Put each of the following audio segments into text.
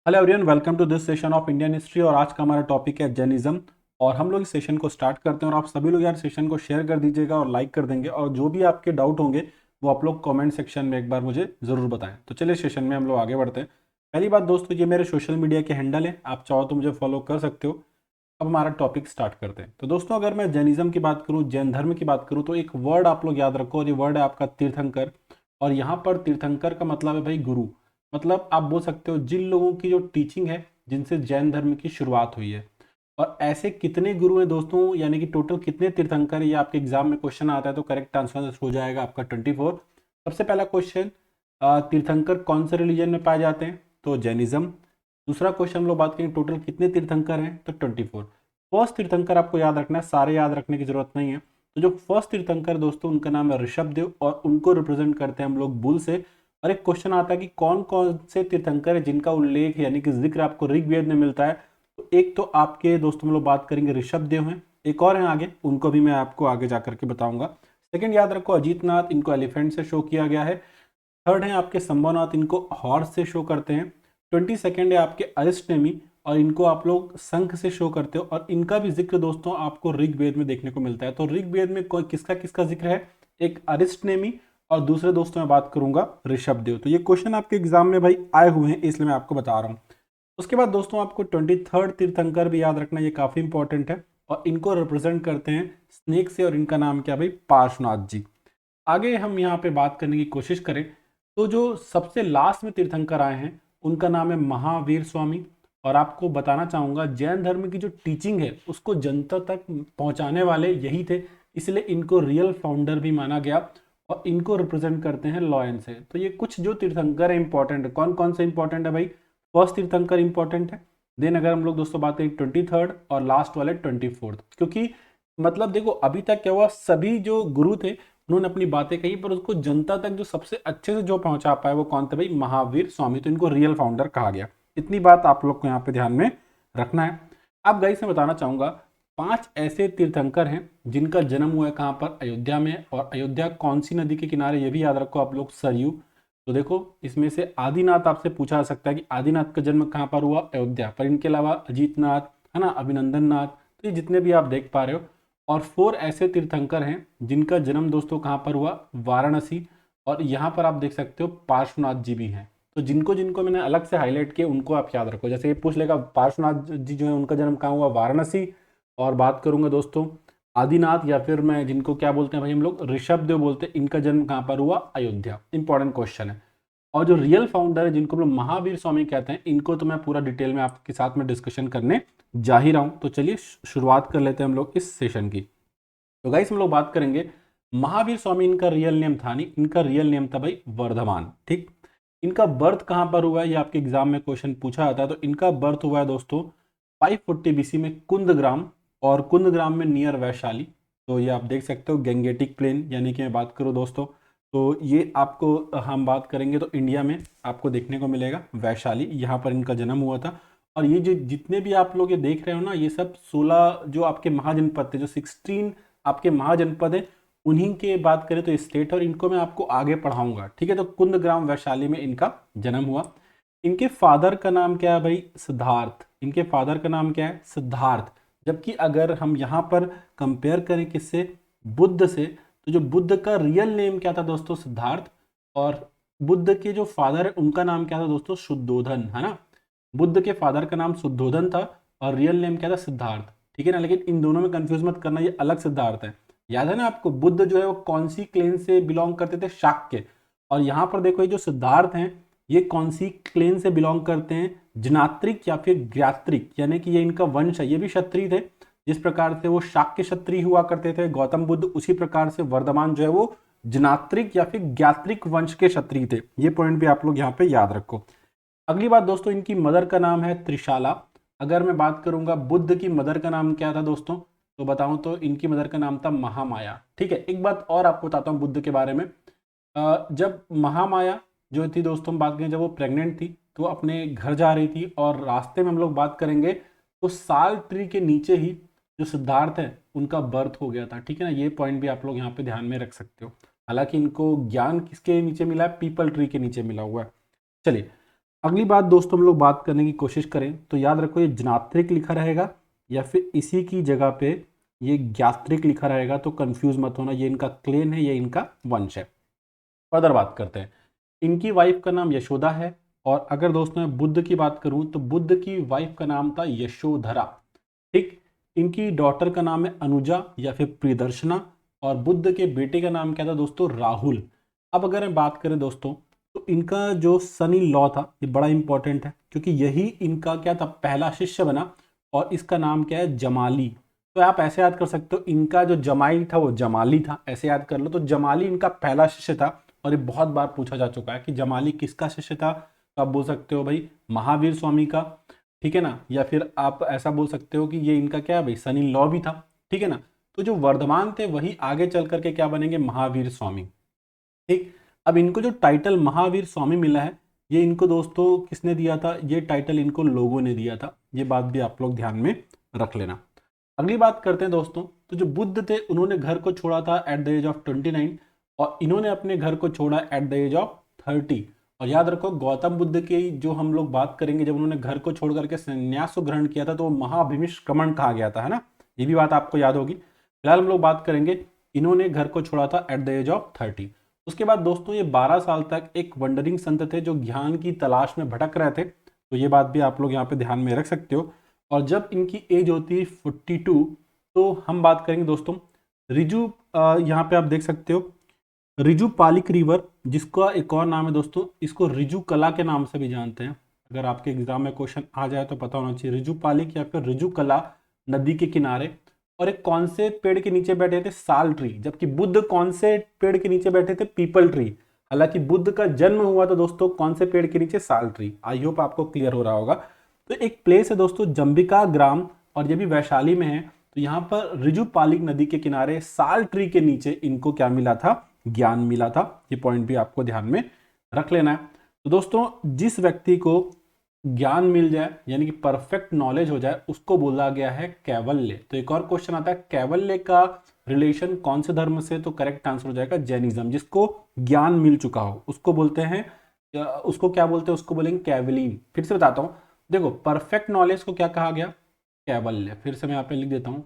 Hello everyone, welcome to this session of Indian history. और आज का हमारा टॉपिक है जैनिज्म। और हम लोग इस सेशन को स्टार्ट करते हैं और आप सभी लोग यार सेशन को शेयर कर दीजिएगा और लाइक कर देंगे। और जो भी आपके डाउट होंगे वो आप लोग कमेंट सेक्शन में एक बार मुझे ज़रूर बताएं। तो चलिए सेशन में हम लोग आगे बढ़ते हैं। पहली बात दोस्तों, ये मेरे सोशल मीडिया के हैंडल है, आप चाहो तो मुझे फॉलो कर सकते हो। अब हमारा टॉपिक स्टार्ट करते हैं। तो दोस्तों, अगर मैं जैनिज्म की बात करूँ, जैन धर्म की बात करूँ, तो एक वर्ड आप लोग याद रखो, और ये वर्ड है आपका तीर्थंकर। और यहाँ पर तीर्थंकर का मतलब है भाई गुरु। मतलब आप बोल सकते हो जिन लोगों की जो टीचिंग है, जिनसे जैन धर्म की शुरुआत हुई है। और ऐसे कितने गुरु हैं दोस्तों, यानी कि टोटल कितने तीर्थंकर, ये आपके एग्जाम में क्वेश्चन आता है। तो करेक्ट आंसर हो जाएगा आपका 24। सबसे पहला क्वेश्चन, तीर्थंकर कौन से रिलीजन में पाए जाते हैं? तो जैनिज्म। दूसरा क्वेश्चन हम लोग बात करेंगे टोटल कितने तीर्थंकर हैं, तो 24। फर्स्ट तीर्थंकर आपको याद रखना है, सारे याद रखने की जरूरत नहीं है। तो जो फर्स्ट तीर्थंकर दोस्तों, उनका नाम है ऋषभदेव, और उनको रिप्रेजेंट करते हैं हम लोग बुल से। और एक क्वेश्चन आता है कि कौन कौन से तीर्थंकर है जिनका उल्लेख यानी कि जिक्र आपको ऋग्वेद में मिलता है। तो एक तो आपके दोस्तों हम लोग बात करेंगे ऋषभदेव हैं, एक और हैं आगे, उनको भी मैं आपको आगे जाकर के बताऊंगा। सेकंड याद रखो अजीतनाथ, इनको एलिफेंट से शो किया गया है। थर्ड है आपके संभवनाथ, इनको हॉर्स से शो करते हैं। 22 है आपके अरिस्टनेमी, और इनको आप लोग शंख से शो करते हो। और इनका भी जिक्र दोस्तों आपको ऋग्वेद में देखने को मिलता है। तो ऋग्वेद में कोई किसका किसका जिक्र है? एक अरिस्टनेमी, और दूसरे दोस्तों मैं बात करूंगा ऋषभदेव। तो ये क्वेश्चन आपके एग्जाम में भाई आए हुए हैं, इसलिए मैं आपको बता रहा हूँ। उसके बाद दोस्तों आपको 23rd तीर्थंकर भी याद रखना, ये काफी इंपॉर्टेंट है। और इनको रिप्रेजेंट करते हैं स्नेक से, और इनका नाम क्या भाई? पार्श्वनाथ जी। आगे हम यहाँ पे बात करने की कोशिश करें, तो जो सबसे लास्ट में तीर्थंकर आए हैं उनका नाम है महावीर स्वामी। और आपको बताना चाहूंगा, जैन धर्म की जो टीचिंग है उसको जनता तक पहुंचाने वाले यही थे, इसलिए इनको रियल फाउंडर भी माना गया। और इनको रिप्रेजेंट करते हैं लॉयन से। तो ये कुछ जो तीर्थंकर है इंपॉर्टेंट है। कौन कौन से इंपॉर्टेंट है भाई? फर्स्ट तीर्थंकर इंपॉर्टेंट है। देन अगर हम लोग दोस्तों बात करें 23rd, और लास्ट वाले 24th। क्योंकि मतलब देखो, अभी तक क्या हुआ, सभी जो गुरु थे उन्होंने अपनी बातें कही, पर उसको जनता तक जो सबसे अच्छे से जो पहुंचा पाए वो कौन थे भाई? महावीर स्वामी। तो इनको रियल फाउंडर कहा गया। इतनी बात आप लोग को यहाँ पे ध्यान में रखना है। अब गाइस मैं बताना चाहूंगा, 5 ऐसे तीर्थंकर हैं जिनका जन्म हुआ है कहाँ पर? अयोध्या में। और अयोध्या कौन सी नदी के किनारे, ये भी याद रखो आप लोग, सरयू। तो देखो, इसमें से आदिनाथ आपसे पूछा जा सकता है कि आदिनाथ का जन्म कहाँ पर हुआ? अयोध्या। पर इनके अलावा अजीतनाथ, है ना, अभिनंदन नाथ, तो ये जितने भी आप देख पा रहे हो। और 4 ऐसे तीर्थंकर हैं जिनका जन्म दोस्तों कहाँ पर हुआ? वाराणसी। और यहाँ पर आप देख सकते हो पार्श्वनाथ जी भी हैं। तो जिनको जिनको मैंने अलग से हाईलाइट किया उनको आप याद रखो। जैसे ये पूछ लेगा पार्श्वनाथ जी जो है उनका जन्म कहाँ हुआ? वाराणसी। और बात करूंगा दोस्तों आदिनाथ, या फिर मैं जिनको क्या बोलते हैं भाई हम लोग, ऋषभदेव बोलते हैं, इनका जन्म कहाँ पर हुआ? अयोध्या। इंपॉर्टेंट क्वेश्चन है। और जो रियल फाउंडर है जिनको हम लोग महावीर स्वामी कहते हैं, इनको तो मैं पूरा डिटेल में आपके साथ में डिस्कशन करने जा ही रहा हूं। तो चलिए शुरुआत कर लेते हैं हम लोग इस सेशन की। तो गाइस हम लोग बात करेंगे महावीर स्वामी, इनका रियल नेम था नहीं, इनका रियल नेम था भाई वर्धमान। ठीक। इनका बर्थ कहां पर हुआ है, ये आपके एग्जाम में क्वेश्चन पूछा जाता है। तो इनका बर्थ हुआ है दोस्तों 540 बीसी में कुंदग्राम, और कुंदग्राम में नियर वैशाली। तो ये आप देख सकते हो गेंगेटिक प्लेन, यानी कि मैं बात करूँ दोस्तों, तो ये आपको हम बात करेंगे तो इंडिया में आपको देखने को मिलेगा वैशाली, यहाँ पर इनका जन्म हुआ था। और ये जो जितने भी आप लोग ये देख रहे हो ना, ये सब 16 जो आपके महाजनपद थे, जो 16 आपके महाजनपद है, उन्हीं के बात करें तो स्टेट, और इनको मैं आपको आगे पढ़ाऊंगा। ठीक है, तो कुंदग्राम वैशाली में इनका जन्म हुआ। इनके फादर का नाम क्या है भाई? सिद्धार्थ। इनके फादर का नाम क्या है? सिद्धार्थ। जबकि अगर हम यहाँ पर कंपेयर करें किससे? बुद्ध से, तो जो बुद्ध का रियल नेम क्या था दोस्तों? सिद्धार्थ। और बुद्ध के जो फादर है उनका नाम क्या था दोस्तों? शुद्धोधन, है ना। बुद्ध के फादर का नाम शुद्धोधन था, और रियल नेम क्या था? सिद्धार्थ। ठीक है ना, लेकिन इन दोनों में कंफ्यूज मत करना, ये अलग सिद्धार्थ है। याद है ना आपको, बुद्ध जो है वो कौन सी क्लेन से बिलोंग करते थे? शाक्य। और यहाँ पर देखो, ये जो सिद्धार्थ हैं ये कौन सी क्लेन से बिलोंग करते हैं? जनात्रिक या फिर ज्ञात्रिक, यानी कि ये इनका वंश है। ये भी क्षत्रिय थे, जिस प्रकार से वो शाक्य क्षत्रिय हुआ करते थे गौतम बुद्ध, उसी प्रकार से वर्धमान जो है वो जनात्रिक या फिर ज्ञात्रिक वंश के क्षत्रिय थे। ये पॉइंट भी आप लोग यहाँ पे याद रखो। अगली बात दोस्तों, इनकी मदर का नाम है त्रिशाला। अगर मैं बात करूंगा बुद्ध की मदर का नाम क्या था दोस्तों, तो बताऊं तो इनकी मदर का नाम था महामाया। ठीक है, एक बात और आपको बताता हूँ बुद्ध के बारे में। जब महामाया जो थी दोस्तों, हम बात करें जब वो प्रेग्नेंट थी, तो वो अपने घर जा रही थी, और रास्ते में हम लोग बात करेंगे तो साल ट्री के नीचे ही जो सिद्धार्थ है उनका बर्थ हो गया था। ठीक है ना, ये पॉइंट भी आप लोग यहाँ पे ध्यान में रख सकते हो। हालांकि इनको ज्ञान किसके नीचे मिला है? पीपल ट्री के नीचे मिला हुआ है। चलिए अगली बात दोस्तों हम लोग बात करने की कोशिश करें तो याद रखो ये जनात्रिक लिखा रहेगा या फिर इसी की जगह पे ये ज्ञात्रिक लिखा रहेगा, तो कंफ्यूज मत होना, ये इनका क्लेन है, ये इनका वंश है। फर्दर बात करते हैं। इनकी वाइफ का नाम यशोदा है, और अगर दोस्तों मैं बुद्ध की बात करूं तो बुद्ध की वाइफ का नाम था यशोधरा। ठीक। इनकी डॉटर का नाम है अनुजा या फिर प्रियदर्शना, और बुद्ध के बेटे का नाम क्या था दोस्तों, राहुल। अब अगर हम बात करें दोस्तों तो इनका जो सन इन लॉ था ये बड़ा इंपॉर्टेंट है, क्योंकि यही इनका क्या था, पहला शिष्य बना, और इसका नाम क्या है, जमाली। तो आप ऐसे याद कर सकते हो, इनका जो जमाई था वो जमाली था, ऐसे याद कर लो। तो जमाली इनका पहला शिष्य था, और ये बहुत बार पूछा जा चुका है कि जमाली किसका शिष्य था। तो आप बोल सकते हो भाई महावीर स्वामी का, ठीक है ना, या फिर आप ऐसा बोल सकते हो कि ये इनका क्या है भाई, सन इन लॉ भी था, ठीक है ना। तो जो वर्धमान थे वही आगे चल करके क्या बनेंगे, महावीर स्वामी। ठीक। अब इनको जो टाइटल महावीर स्वामी मिला है, ये इनको दोस्तों किसने दिया था, ये टाइटल इनको लोगों ने दिया था, ये बात भी आप लोग ध्यान में रख लेना। अगली बात करते हैं दोस्तों, तो जो बुद्ध थे उन्होंने घर को छोड़ा था एट द एज ऑफ 29, और इन्होंने अपने घर को छोड़ा एट द एज ऑफ 30। और याद रखो गौतम बुद्ध की जो हम लोग बात करेंगे, जब उन्होंने घर को छोड़ करके संन्यास को ग्रहण किया था तो वो महाभिनिष्क्रमण कहा गया था, है ना, ये भी बात आपको याद होगी। फिलहाल हम लोग बात करेंगे, इन्होंने घर को छोड़ा था एट द एज ऑफ 30। उसके बाद दोस्तों ये 12 साल तक एक वंडरिंग संत थे जो ज्ञान की तलाश में भटक रहे थे, तो ये बात भी आप लोग यहाँ पे ध्यान में रख सकते हो। और जब इनकी एज होती है 42, तो हम बात करेंगे दोस्तों रिजु, यहाँ पे आप देख सकते हो रिजु पालिक रिवर, जिसका एक और नाम है दोस्तों, इसको रिजु कला के नाम से भी जानते हैं। अगर आपके एग्जाम में क्वेश्चन आ जाए तो पता होना चाहिए, रिजु पालिक या फिर रिजु कला नदी के किनारे। और एक कौन से पेड़ के नीचे बैठे थे, साल ट्री, जबकि बुद्ध कौन से पेड़ के नीचे बैठे थे, पीपल ट्री। हालांकि बुद्ध का जन्म हुआ था दोस्तों कौन से पेड़ के नीचे, साल ट्री। आई होप आपको क्लियर हो रहा होगा। तो एक प्लेस है दोस्तों जंबिका ग्राम, और ये भी वैशाली में है। तो यहाँ पर रिजु पालिक नदी के किनारे साल ट्री के नीचे इनको क्या मिला था, ज्ञान मिला था। ये पॉइंट भी आपको ध्यान में रख लेना है। तो दोस्तों जिस व्यक्ति को ज्ञान मिल जाए यानी कि परफेक्ट नॉलेज हो जाए, उसको बोला गया है कैवल्य। तो एक और क्वेश्चन आता है, कैवल्य का रिलेशन कौन से धर्म से, तो करेक्ट आंसर हो जाएगा जैनिज्म। जिसको ज्ञान मिल चुका हो उसको बोलते हैं, उसको क्या बोलते हैं, उसको बोलेंगे कैवलीन। फिर से बताता हूं, देखो परफेक्ट नॉलेज को क्या कहा गया, कैवल्य। फिर से मैं यहाँ पे लिख देता हूं,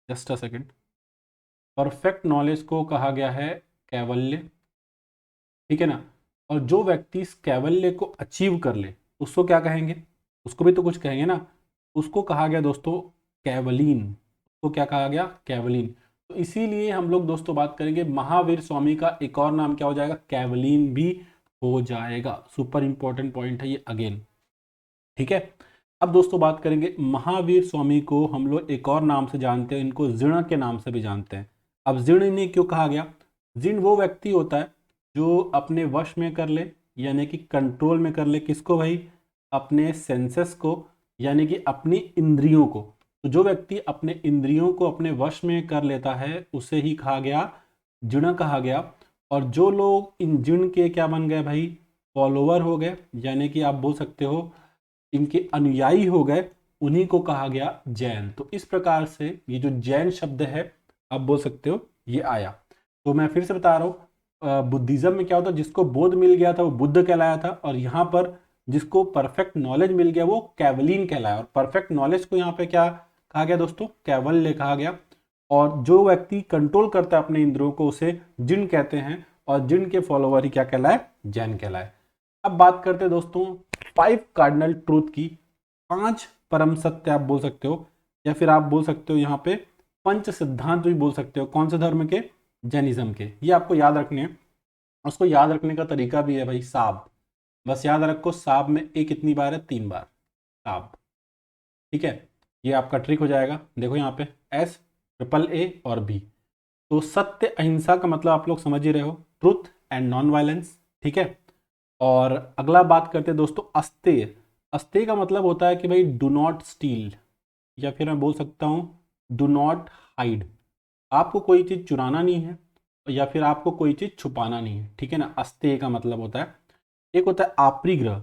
just a second. Perfect knowledge को कहा गया है कैवल्य, ठीक है ना। और जो व्यक्ति इस कैवल्य को अचीव कर ले उसको क्या कहेंगे, उसको भी तो कुछ कहेंगे ना, उसको कहा गया दोस्तों कैवलीन। उसको क्या कहा गया, कैवलीन। तो इसीलिए हम लोग दोस्तों बात करेंगे महावीर स्वामी का एक और नाम क्या हो जाएगा, कैवलीन भी हो जाएगा। सुपर इंपॉर्टेंट पॉइंट है ये अगेन, ठीक है। अब दोस्तों बात करेंगे महावीर स्वामी को हम लोग एक और नाम से जानते हैं, इनको जीर्ण के नाम से भी जानते हैं। अब जीर्ण इन्हें क्यों कहा गया, जीर्ण वो व्यक्ति होता है जो अपने वश में कर ले, यानी कि कंट्रोल में कर ले, किसको भाई, अपने सेंसेस को, यानी कि अपनी इंद्रियों को। तो जो व्यक्ति अपने इंद्रियों को अपने वश में कर लेता है उसे ही कहा गया, जीर्ण कहा गया। और जो लोग इन जीर्ण के क्या बन गए भाई, फॉलोवर हो गए, यानी कि आप बोल सकते हो इनके अनुयायी हो गए, उन्हीं को कहा गया जैन। तो इस प्रकार से ये जो जैन शब्द है आप बोल सकते हो ये आया। तो मैं फिर से बता रहा हूँ, बुद्धिज्म में क्या होता है, जिसको बोध मिल गया था वो बुद्ध कहलाया था, और यहाँ पर जिसको परफेक्ट नॉलेज मिल गया वो कैवलीन कहलाया। और परफेक्ट नॉलेज को यहाँ पे क्या कहा गया दोस्तों, कैवल्य कहा गया। और जो व्यक्ति कंट्रोल करता है अपने इंद्रियों को उसे जिन कहते हैं, और जिन के फॉलोवर ही क्या कहलाए, जैन कहलाए। अब बात करते हैं दोस्तों 5 कार्डिनल ट्रूथ की, 5 परम सत्य आप बोल सकते हो, या फिर आप बोल सकते हो यहाँ पे पंच सिद्धांत भी बोल सकते हो। कौन से धर्म के, जैनिज्म के। ये आपको याद रखने हैं। उसको याद रखने का तरीका भी है भाई, साब। बस याद रखो साब में ए कितनी बार है, 3 बार, साब, ठीक है। ये आपका ट्रिक हो जाएगा। देखो यहाँ पे एस, ट्रिपल ए और बी। तो सत्य अहिंसा का मतलब आप लोग समझ ही रहे हो, ट्रुथ एंड नॉन वायलेंस, ठीक है। और अगला बात करते हैं दोस्तों अस्तेय। अस्तेय का मतलब होता है कि भाई डू नॉट स्टील, या फिर मैं बोल सकता हूँ डू नॉट हाइड। आपको कोई चीज़ चुराना नहीं है, या फिर आपको कोई चीज़ छुपाना नहीं है, ठीक है ना। अस्तेय का मतलब होता है। एक होता है आपरिग्रह।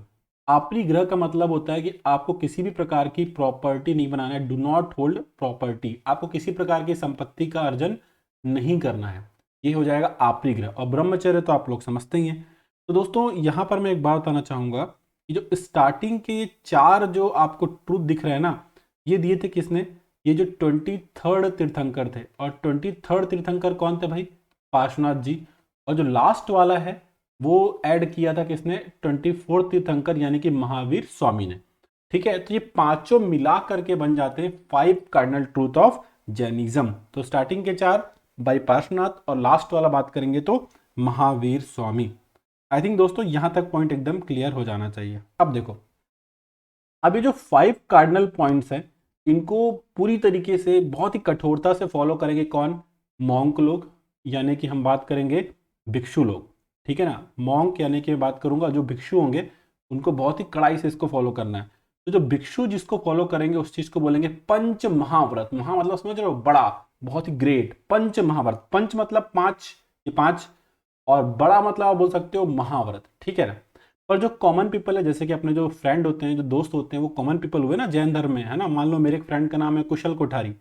आपरिग्रह का मतलब होता है कि आपको किसी भी प्रकार की प्रॉपर्टी नहीं बनाना है, डू नॉट होल्ड प्रॉपर्टी। आपको किसी प्रकार की संपत्ति का अर्जन नहीं करना है, ये हो जाएगा आपरिग्रह। और ब्रह्मचर्य तो आप लोग समझते ही हैं। तो दोस्तों यहाँ पर मैं एक बात बताना चाहूँगा कि जो स्टार्टिंग के ये 4 जो आपको ट्रूथ दिख रहे हैं ना, ये दिए थे किसने? ये जो 23rd तीर्थंकर थे। और 23rd तीर्थंकर कौन थे भाई? पार्श्वनाथ जी। और जो लास्ट वाला है वो ऐड किया था किसने? 24th तीर्थंकर यानी कि महावीर स्वामी ने। ठीक है, तो ये पांचों मिला करके बन जाते हैं 5 कार्डिनल ट्रूथ ऑफ जैनिज्म। तो स्टार्टिंग के 4 बाई पार्श्वनाथ और लास्ट वाला बात करेंगे तो महावीर स्वामी। आई थिंक दोस्तों यहां तक पॉइंट एकदम क्लियर हो जाना चाहिए। अब देखो, अब ये जो 5 कार्डिनल पॉइंट्स हैं इनको पूरी तरीके से बहुत ही कठोरता से फॉलो करेंगे कौन? मॉन्क लोग, यानी कि हम बात करेंगे भिक्षु लोग। ठीक है ना, मॉन्क यानी कि मैं बात करूंगा जो भिक्षु होंगे उनको बहुत ही कड़ाई से इसको फॉलो करना है। तो जो भिक्षु जिसको फॉलो करेंगे उस चीज को बोलेंगे पंच महाव्रत। महा मतलब समझ रहे हो, बड़ा, बहुत ही ग्रेट। पंच महाव्रत, पंच मतलब 5, ये 5, और बड़ा मतलब आप बोल सकते हो महाव्रत। ठीक है ना। पर जो कॉमन पीपल है, जैसे कि अपने जो फ्रेंड होते हैं, जो दोस्त होते हैं, वो कॉमन पीपल हुए ना जैन धर्म में, है ना। मान लो मेरे एक फ्रेंड का नाम है कुशल कोठारी,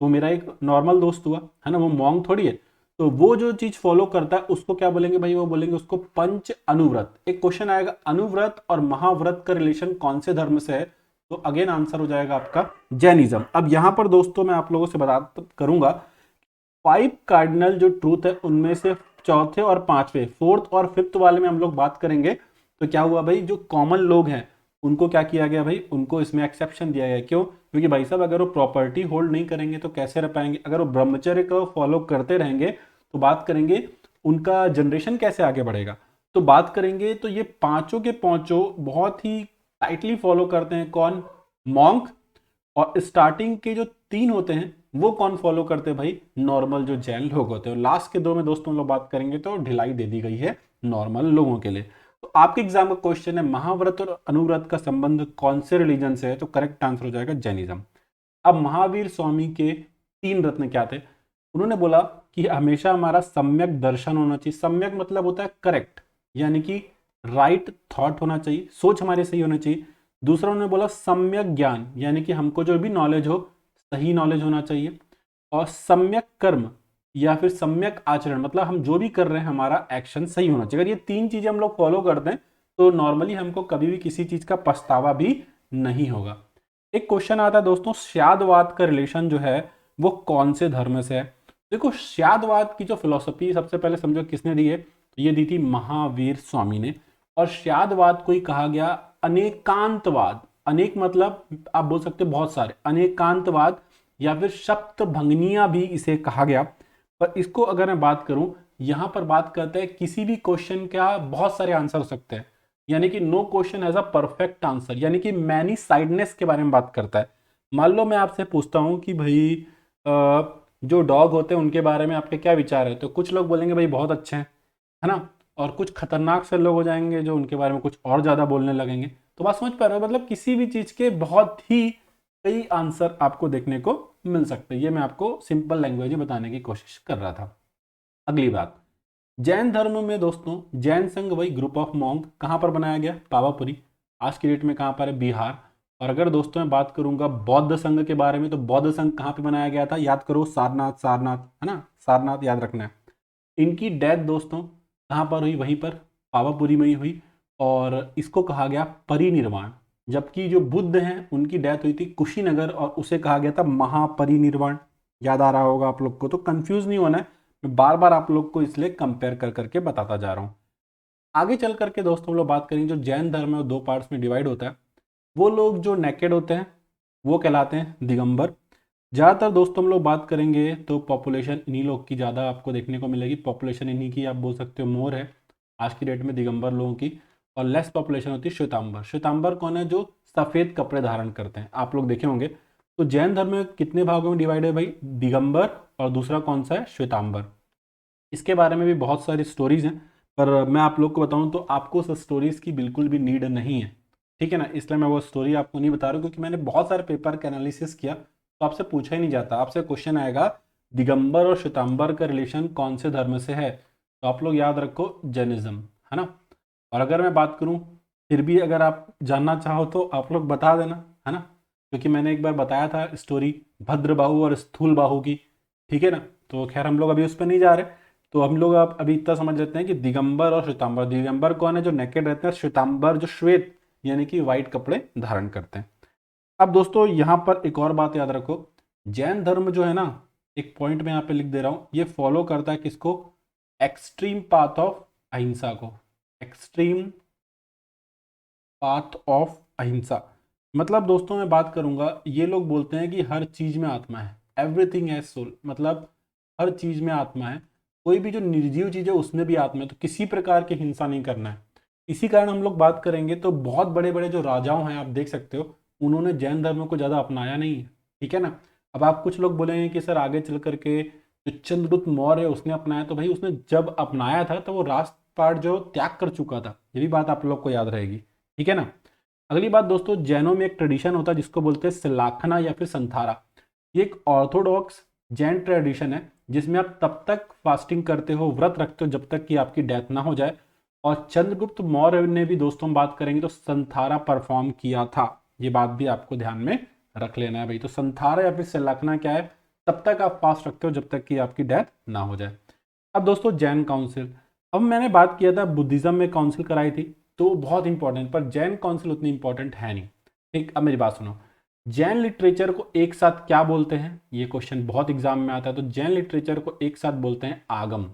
वो मेरा एक नॉर्मल दोस्त हुआ, है ना, वो मॉन्ग थोड़ी है। तो वो जो चीज फॉलो करता है उसको क्या बोलेंगे भाई? वो बोलेंगे उसको पंच अनुव्रत। एक क्वेश्चन आएगा, अनुव्रत और महाव्रत का रिलेशन कौन से धर्म से है? तो अगेन आंसर हो जाएगा आपका जैनिज्म। अब यहां पर दोस्तों मैं आप लोगों से बता करूंगा 5 कार्डिनल जो ट्रूथ है उनमें से चौथे और पांचवे, 4th और 5th वाले में हम लोग बात करेंगे। तो क्या हुआ भाई, जो कॉमन लोग हैं उनको क्या किया गया भाई? उनको इसमें एक्सेप्शन दिया गया। क्यों? क्योंकि भाई साहब अगर वो प्रॉपर्टी होल्ड नहीं करेंगे तो कैसे रह पाएंगे? अगर वो ब्रह्मचर्य को फॉलो करते रहेंगे तो बात करेंगे उनका जनरेशन कैसे आगे बढ़ेगा। तो बात करेंगे तो ये पांचों के पांचों बहुत ही टाइटली फॉलो करते हैं कौन? मॉन्क। और स्टार्टिंग के जो 3 होते हैं वो कौन फॉलो करते हैं भाई? नॉर्मल जो जैन लोग होते हैं। लास्ट के 2 में दोस्तों लोग बात करेंगे तो ढिलाई दे दी गई है नॉर्मल लोगों के लिए। तो आपके एग्जाम का क्वेश्चन है महाव्रत और अनुव्रत का संबंध कौन से रिलीजन से है? तो करेक्ट आंसर हो जाएगा जैनिज्म। अब महावीर स्वामी के 3 रत्न क्या थे? उन्होंने बोला कि हमेशा हमारा सम्यक दर्शन होना चाहिए। सम्यक मतलब होता है करेक्ट, यानी कि राइट थॉट होना चाहिए, सोच हमारे सही होना चाहिए। दूसरा उन्होंने बोला सम्यक ज्ञान, यानी कि हमको जो भी नॉलेज हो सही नॉलेज होना चाहिए। और सम्यक कर्म या फिर सम्यक आचरण मतलब हम जो भी कर रहे हैं हमारा एक्शन सही होना चाहिए। अगर ये 3 चीजें हम लोग फॉलो करते हैं तो नॉर्मली हमको कभी भी किसी चीज का पछतावा भी नहीं होगा। एक क्वेश्चन आता है दोस्तों, श्यादवाद का रिलेशन जो है वो कौन से धर्म से है? देखो, श्यादवाद की जो फिलोसफी सबसे पहले समझो किसने दी है? तो ये दी थी महावीर स्वामी ने। और श्यादवाद को ही कहा गया अनेकांतवाद। अनेक मतलब आप बोल सकते हो बहुत सारे, अनेकांतवाद या फिर सप्तभंगनिया भी इसे कहा गया। पर इसको अगर मैं बात करूं, यहां पर बात करते हैं किसी भी क्वेश्चन का बहुत सारे आंसर हो सकते हैं, यानी कि no question has a perfect answer, यानी कि मैनी साइडनेस के बारे में बात करता है। मान लो मैं आपसे पूछता हूं कि भाई जो डॉग होते हैं उनके बारे में आपके क्या विचार है? तो कुछ लोग बोलेंगे भाई बहुत अच्छे हैं, है ना। और कुछ खतरनाक से लोग हो जाएंगे जो उनके बारे में कुछ और ज्यादा बोलने लगेंगे। तो बात समझ पा रहे हो? मतलब किसी भी चीज के बहुत ही कई आंसर आपको देखने को मिल सकते हैं। ये मैं आपको सिंपल लैंग्वेज में बताने की कोशिश कर रहा था। अगली बात, जैन धर्म में दोस्तों जैन संघ वही ग्रुप ऑफ मॉन्क कहाँ पर बनाया गया? पावापुरी। आज की डेट में कहाँ पर है? बिहार। और अगर दोस्तों मैं बात करूंगा बौद्ध संघ के बारे में, तो बौद्ध संघ कहाँ पे बनाया गया था? याद करो, सारनाथ। सारनाथ है ना, सारनाथ याद रखना है। इनकी डेथ दोस्तों कहाँ पर हुई? वहीं पर पावापुरी में ही हुई। और इसको कहा गया परिनिर्वाण। जबकि जो बुद्ध हैं उनकी डेथ हुई थी कुशीनगर और उसे कहा गया था महापरिनिर्वाण। याद आ रहा होगा आप लोग को, तो कंफ्यूज नहीं होना है, मैं बार बार आप लोग को इसलिए कंपेयर कर करके बताता जा रहा हूँ। आगे चल करके दोस्तों हम लोग बात करेंगे जो जैन धर्म है वो 2 पार्ट्स में डिवाइड होता है। वो लोग जो नेकेड होते हैं वो कहलाते हैं दिगंबर। ज़्यादातर दोस्तों हम लोग बात करेंगे तो पॉपुलेशन इन्हीं लोग की ज़्यादा आपको देखने को मिलेगी। पॉपुलेशन इन्हीं की आप बोल सकते हो मोर है आज की डेट में दिगंबर लोगों की। और लेस पॉपुलेशन होती है श्वेतांबर। श्वेतांबर कौन है? जो सफ़ेद कपड़े धारण करते हैं, आप लोग देखे होंगे। तो जैन धर्म में कितने भागों में डिवाइड है भाई? दिगंबर और दूसरा कौन सा है? श्वेतांबर। इसके बारे में भी बहुत सारी स्टोरीज हैं, पर मैं आप लोग को बताऊं तो आपको उस स्टोरीज की बिल्कुल भी नीड नहीं है। ठीक है ना, इसलिए मैं वो स्टोरी आपको नहीं बता रहा हूं, क्योंकि मैंने बहुत सारे पेपर का एनालिसिस किया तो आपसे पूछा ही नहीं जाता। आपसे क्वेश्चन आएगा दिगंबर और श्वेतांबर का रिलेशन कौन से धर्म से है? तो आप लोग याद रखो जैनिज्म, है ना। और अगर मैं बात करूं, फिर भी अगर आप जानना चाहो तो आप लोग बता देना, है ना। क्योंकि मैंने एक बार बताया था स्टोरी भद्र बाहु और स्थूल बाहु की। ठीक है ना, तो खैर हम लोग अभी उस पर नहीं जा रहे। तो हम लोग आप अभी इतना समझ लेते हैं कि दिगंबर और श्वेतांबर। दिगंबर कौन है? जो नेकेड रहते हैं। श्वेतांबर जो श्वेत यानी कि वाइट कपड़े धारण करते हैं। अब दोस्तों यहाँ पर एक और बात याद रखो, जैन धर्म जो है ना, एक पॉइंट में यहाँ पे लिख दे रहा हूँ, ये फॉलो करता है किसको? एक्सट्रीम पाथ ऑफ अहिंसा को। एक्सट्रीम पाथ ऑफ अहिंसा मतलब दोस्तों मैं बात करूंगा, ये लोग बोलते हैं कि हर चीज में आत्मा है, एवरीथिंग हैज सोल, मतलब हर चीज में आत्मा है, कोई भी जो निर्जीव चीज है उसमें भी आत्मा है, तो किसी प्रकार की हिंसा नहीं करना है। इसी कारण हम लोग बात करेंगे तो बहुत बड़े बड़े जो राजाओं हैं आप देख सकते हो, उन्होंने जैन धर्म को ज़्यादा अपनाया नहीं है, ठीक है ना। अब आप कुछ लोग बोलेंगे कि सर आगे चल करके जो चंद्रगुप्त मौर्य है उसने अपनाया, तो भाई उसने जब अपनाया था तो वो राष्ट्रपाट जो त्याग कर चुका था, ये भी बात आप लोग को याद रहेगी, ठीक है ना। अगली बात दोस्तों, जैनों में एक ट्रेडिशन होता है जिसको बोलते हैं सलाखना या फिर संथारा। ये एक ऑर्थोडॉक्स जैन ट्रेडिशन है जिसमें आप तब तक फास्टिंग करते हो, व्रत रखते हो जब तक कि आपकी डेथ ना हो जाए। और चंद्रगुप्त मौर्य ने भी दोस्तों हम बात करेंगे तो संथारा परफॉर्म किया था, ये बात भी आपको ध्यान में रख लेना है भाई। तो संथारा या फिर सलाखना क्या है? तब तक आप फास्ट रखते हो जब तक कि आपकी डेथ ना हो जाए। अब दोस्तों जैन काउंसिल, अब मैंने बात किया था बुद्धिज्म में काउंसिल कराई थी तो बहुत इंपॉर्टेंट, पर जैन काउंसिल उतनी इंपॉर्टेंट है नहीं। ठीक, अब मेरी बात सुनो, जैन लिटरेचर को एक साथ क्या बोलते हैं? ये क्वेश्चन बहुत एग्जाम में आता है। तो जैन लिटरेचर को एक साथ बोलते हैं आगम,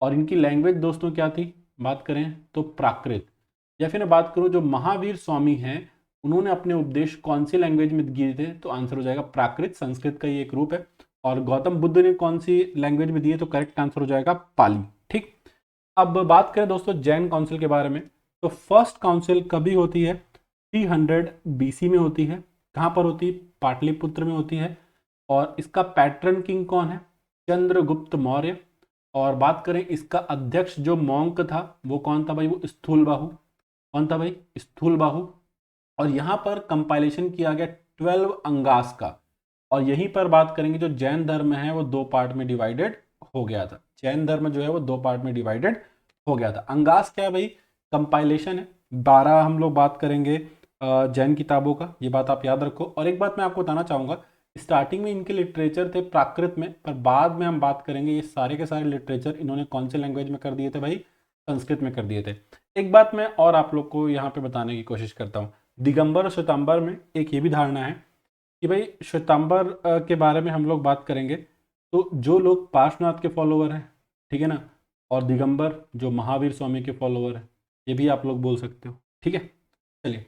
और इनकी लैंग्वेज दोस्तों क्या थी? बात करें तो प्राकृत। या फिर मैं बात करूं जो महावीर स्वामी हैं उन्होंने अपने उपदेश कौन सी लैंग्वेज में दिए थे? तो आंसर हो जाएगा प्राकृत, संस्कृत का ये एक रूप है। और गौतम बुद्ध ने कौन सी लैंग्वेज में दिए? तो करेक्ट आंसर हो जाएगा पाली। ठीक, अब बात करें दोस्तों जैन काउंसिल के बारे में, तो फर्स्ट काउंसिल कभी होती है? 300 बीसी में होती है। कहाँ पर होती है? पाटलिपुत्र में होती है। और इसका पैट्रन किंग कौन है? चंद्रगुप्त मौर्य। और बात करें इसका अध्यक्ष जो मॉन्क था वो कौन था भाई? वो स्थूलबाहु। कौन था भाई? स्थूलबाहु। और यहाँ पर कंपाइलेशन किया गया 12 अंगास का। और यहीं पर बात करेंगे जो जैन धर्म है वो दो पार्ट में डिवाइडेड हो गया था। जैन धर्म जो है वो दो पार्ट में डिवाइडेड हो गया था। अंगास क्या है भाई? कंपाइलेशन है। 12 हम लोग बात करेंगे जैन किताबों का, ये बात आप याद रखो। और एक बात मैं आपको बताना चाहूँगा, स्टार्टिंग में इनके लिटरेचर थे प्राकृत में, पर बाद में हम बात करेंगे ये सारे के सारे लिटरेचर इन्होंने कौन से लैंग्वेज में कर दिए थे भाई? संस्कृत में कर दिए थे। एक बात मैं और आप लोग को यहाँ पे बताने की कोशिश करता हूँ, दिगंबर और श्वेतांबर में एक ये भी धारणा है कि भाई श्वेतांबर के बारे में हम लोग बात करेंगे तो जो लोग पार्श्वनाथ के फॉलोवर हैं, ठीक है ना, और दिगंबर जो महावीर स्वामी के फॉलोवर हैं, ये भी आप लोग बोल सकते हो, ठीक है। चलिए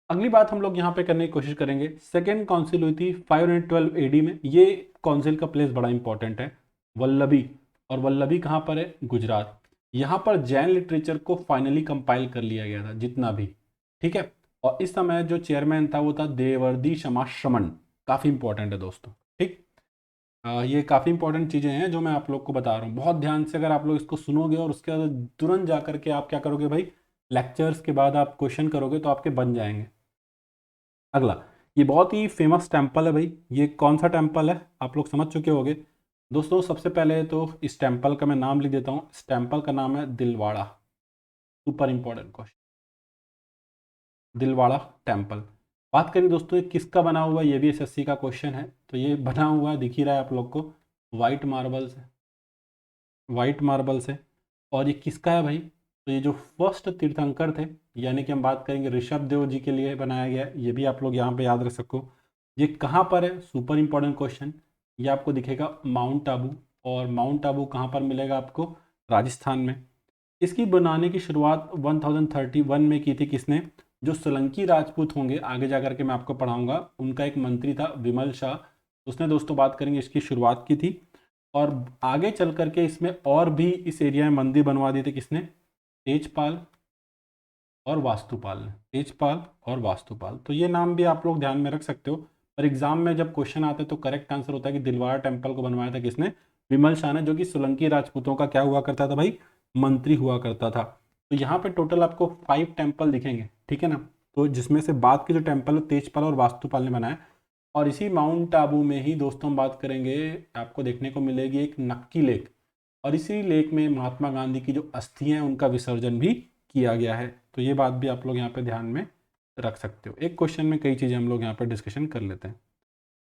अगली बात हम लोग यहाँ पे करने की कोशिश करेंगे। सेकेंड काउंसिल हुई थी 512 एडी में। ये काउंसिल का प्लेस बड़ा इंपॉर्टेंट है, वल्लभी। और वल्लभी कहाँ पर है? गुजरात। यहाँ पर जैन लिटरेचर को फाइनली कंपाइल कर लिया गया था जितना भी, ठीक है। और इस समय जो चेयरमैन था वो था देवर्दी शमा श्रमण। काफ़ी इंपॉर्टेंट है दोस्तों, ठीक। ये काफ़ी इंपॉर्टेंट चीज़ें हैं जो मैं आप लोग को बता रहा हूँ, बहुत ध्यान से अगर आप लोग इसको सुनोगे और उसके बाद तुरंत जा करके आप क्या करोगे भाई, लेक्चर्स के बाद आप क्वेश्चन करोगे तो आपके बन जाएंगे। अगला, ये बहुत ही फेमस टेम्पल है भाई। ये कौन सा टेम्पल है आप लोग समझ चुके होंगे दोस्तों। सबसे पहले तो इस टेम्पल का मैं नाम लिख देता हूँ। इस टेम्पल का नाम है Dilwara. Super important question, Dilwara temple. बात करें दोस्तों ये किसका बना हुआ है, ये भी एसएससी का क्वेश्चन है। तो ये बना हुआ दिख ही रहा है आप लोग को, वाइट मार्बल से, वाइट मार्बल से। और ये किसका है भाई? तो ये जो फर्स्ट तीर्थंकर थे, यानी कि हम बात करेंगे ऋषभ देव जी के लिए बनाया गया है। ये भी आप लोग यहाँ पे याद रख सको। ये कहाँ पर है? Super important question. ये आपको दिखेगा माउंट आबू। और माउंट आबू कहाँ पर मिलेगा आपको? राजस्थान में। इसकी बनाने की शुरुआत 1031 में की थी किसने? जो सोलंकी राजपूत होंगे, आगे जा करके मैं आपको पढ़ाऊंगा, उनका एक मंत्री था विमल शाह, उसने दोस्तों बात करेंगे इसकी शुरुआत की थी। और आगे चल करके इसमें और भी इस एरिया में मंदिर बनवा दिए थे किसने? तेजपाल और वास्तुपाल ने। तेजपाल और वास्तुपाल, तो ये नाम भी आप लोग ध्यान में रख सकते हो। पर एग्जाम में जब क्वेश्चन आते हैं तो करेक्ट आंसर होता है कि दिलवाड़ा टेम्पल को बनवाया था किसने? विमल शाह ने, जो कि सोलंकी राजपूतों का क्या हुआ करता था भाई? मंत्री हुआ करता था। तो यहाँ पे टोटल आपको 5 टेम्पल दिखेंगे, ठीक है ना। तो जिसमें से बाद के जो टेम्पल है तेजपाल और वास्तुपाल ने बनाया। और इसी माउंट आबू में ही दोस्तों हम बात करेंगे, आपको देखने को मिलेगी एक नक्की लेक। और इसी लेक में महात्मा गांधी की जो अस्थियां हैं उनका विसर्जन भी किया गया है। तो ये बात भी आप लोग यहाँ पे ध्यान में रख सकते हो। एक क्वेश्चन में कई चीज़ें हम लोग यहाँ पर डिस्कशन कर लेते हैं।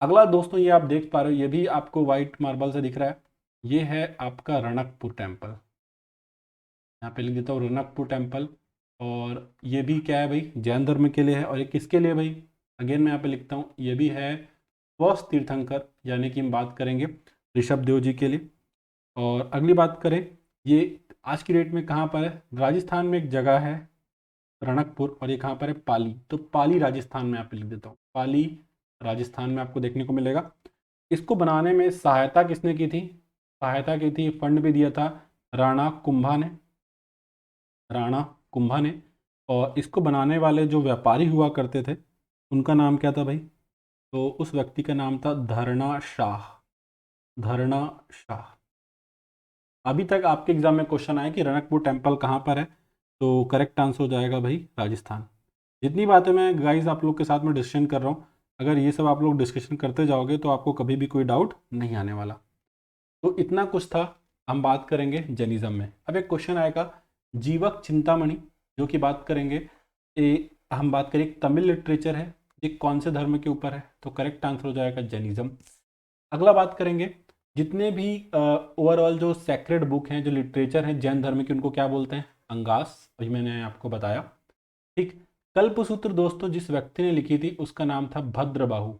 अगला दोस्तों ये आप देख पा रहे हो, ये भी आपको व्हाइट मार्बल से दिख रहा है। ये है आपका रणकपुर टेम्पल। यहाँ पे लिख देता हूँ रणकपुर टेम्पल। और ये भी क्या है भाई, जैन धर्म के लिए है। और ये किसके लिए भाई, अगेन मैं यहाँ पे लिखता हूँ, ये भी है स्वस्थ तीर्थंकर, यानी कि हम बात करेंगे ऋषभ देव जी के लिए। और अगली बात करें, ये आज की डेट में कहाँ पर है, राजस्थान में एक जगह है रणकपुर, और ये कहाँ पर है, पाली। तो पाली राजस्थान में यहाँ पे लिख देता हूँ, पाली राजस्थान में आपको देखने को मिलेगा। इसको बनाने में सहायता किसने की थी, सहायता की थी, फंड भी दिया था राणा कुंभा ने, राणा कुंभा ने। और इसको बनाने वाले जो व्यापारी हुआ करते थे उनका नाम क्या था भाई, तो उस व्यक्ति का नाम था धरणा शाह, धरणा शाह। अभी तक आपके एग्जाम में क्वेश्चन आया कि रणकपुर टेम्पल कहाँ पर है, तो करेक्ट आंसर हो जाएगा भाई राजस्थान। जितनी बातें मैं गाइस आप लोग के साथ में डिस्कशन कर रहा हूँ, अगर ये सब आप लोग डिस्कशन करते जाओगे तो आपको कभी भी कोई डाउट नहीं आने वाला। तो इतना कुछ था, हम बात करेंगे जैनिज्म में। अब एक क्वेश्चन आएगा जीवक चिंतामणि, जो कि बात करेंगे हम बात करें एक तमिल लिटरेचर है, ये कौन से धर्म के ऊपर है, तो करेक्ट आंसर हो जाएगा जैनिज्म। अगला बात करेंगे जितने भी ओवरऑल जो सेक्रेड बुक हैं, जो लिटरेचर हैं जैन धर्म की, उनको क्या बोलते हैं, अंगास, अभी मैंने आपको बताया। ठीक, कल्पसूत्र दोस्तों जिस व्यक्ति ने लिखी थी उसका नाम था भद्रबाहु,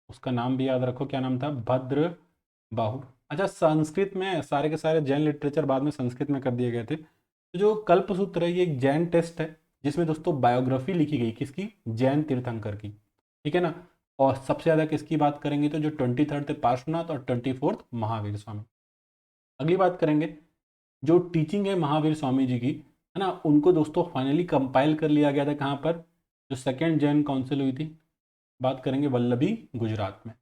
उसका नाम भी याद रखो, क्या नाम था, भद्रबाहु। अच्छा, संस्कृत में सारे के सारे जैन लिटरेचर बाद में संस्कृत में कर दिए गए थे। तो जो कल्पसूत्र है ये एक जैन टेस्ट है, जिसमें दोस्तों बायोग्राफी लिखी गई किसकी, जैन तीर्थंकर की, ठीक है ना। और सबसे ज़्यादा किसकी बात करेंगे, तो जो 23rd थे पार्श्वनाथ और 24th महावीर स्वामी। अगली बात करेंगे जो टीचिंग है महावीर स्वामी जी की, है ना, उनको दोस्तों फाइनली कंपाइल कर लिया गया था कहाँ पर, जो सेकेंड जैन काउंसिल हुई थी, बात करेंगे वल्लभी गुजरात में।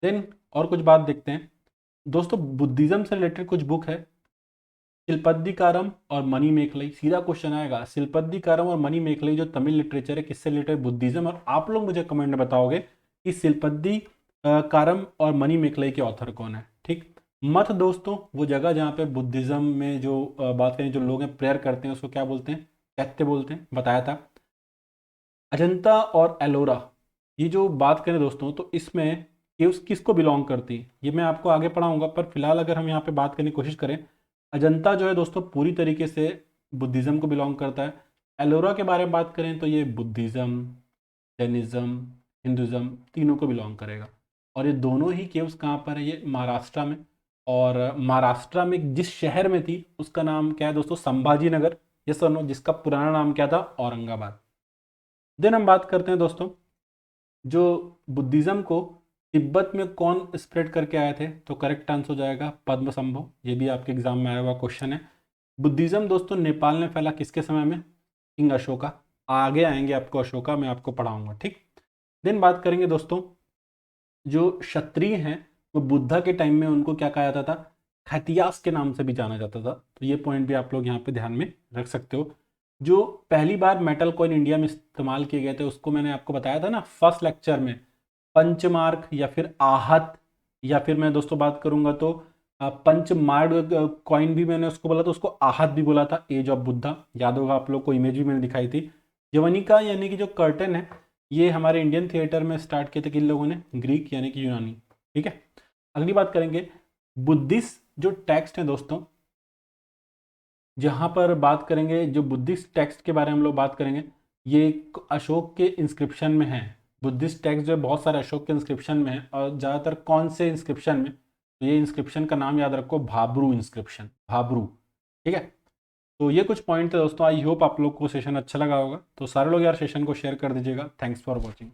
देन और कुछ बात देखते हैं दोस्तों, बुद्धिज्म से रिलेटेड कुछ बुक है, शिल्पद्दिकारम और मणि मेखलई। सीधा क्वेश्चन आएगा, शिल्पद्दिकारम और मणि मेखलई जो तमिल लिटरेचर है किससे रिलेटेड, बुद्धिज्म। और आप लोग मुझे कमेंट में बताओगे कि शिल्पद्दिकारम और मणि मेखलई के ऑथर कौन है। ठीक, मठ दोस्तों वो जगह जहाँ पे बुद्धिज्म में जो बात करें जो लोग हैं प्रेयर करते हैं उसको क्या बोलते हैं, चैत्य बोलते हैं, बताया था। अजंता और एलोरा, ये जो बात करें दोस्तों तो इसमें केव्स किसको बिलोंग करती है, ये मैं आपको आगे पढ़ाऊंगा, पर फिलहाल अगर हम यहाँ पे बात करने की कोशिश करें, अजंता जो है दोस्तों पूरी तरीके से बुद्धिज़्म को बिलोंग करता है। एलोरा के बारे में बात करें तो ये बुद्धिज़्म, जैनिज़्म, हिंदुज़्म तीनों को बिलोंग करेगा। और ये दोनों ही केव्स कहाँ पर है, ये महाराष्ट्र में। और महाराष्ट्र में जिस शहर में थी उसका नाम क्या है दोस्तों, संभाजी नगर, ये सुनो, जिसका पुराना नाम क्या था, औरंगाबाद। देन हम बात करते हैं दोस्तों, जो बुद्धिज़्म को तिब्बत में कौन स्प्रेड करके आए थे, तो करेक्ट आंसर हो जाएगा पद्मसंभव। ये भी आपके एग्जाम में आया हुआ क्वेश्चन है। बुद्धिज़्म दोस्तों नेपाल में फैला किसके समय में, किंग अशोका। आगे आएंगे आपको अशोका, मैं आपको पढ़ाऊंगा, ठीक। देन बात करेंगे दोस्तों, जो क्षत्रिय हैं वो बुद्धा के टाइम में उनको क्या कहा जाता था, खतियास के नाम से भी जाना जाता था। तो ये पॉइंट भी आप लोग यहाँ पे ध्यान में रख सकते हो। जो पहली बार मेटल कॉइन इंडिया में इस्तेमाल किए गए थे उसको मैंने आपको बताया था ना फर्स्ट लेक्चर में, पंचमार्क या फिर आहत, या फिर मैं दोस्तों बात करूंगा तो पंचमार्क कॉइन भी मैंने उसको बोला था, उसको आहत भी बोला था, एज ऑफ बुद्धा, याद होगा आप लोग को, इमेज भी मैंने दिखाई थी। यवनिका यानी कि जो कर्टन है, ये हमारे इंडियन थिएटर में स्टार्ट किए थे किन लोगों ने, ग्रीक यानी कि यूनानी, ठीक है। अगली बात करेंगे बुद्धिस्ट जो टेक्स्ट है दोस्तों, जहाँ पर बात करेंगे जो बुद्धिस्ट टेक्स्ट के बारे में हम लोग बात करेंगे, ये अशोक के इंस्क्रिप्शन में है। बुद्धिस्ट टेक्स्ट जो है बहुत सारे अशोक के इंस्क्रिप्शन में है, और ज़्यादातर कौन से इंस्क्रिप्शन में, तो ये इंस्क्रिप्शन का नाम याद रखो, भाब्रू इंस्क्रिप्शन, भाब्रू, ठीक है। तो ये कुछ पॉइंट है दोस्तों, आई होप आप लोग को सेशन अच्छा लगा होगा। तो सारे लोग यार सेशन को शेयर कर दीजिएगा। Thanks for watching.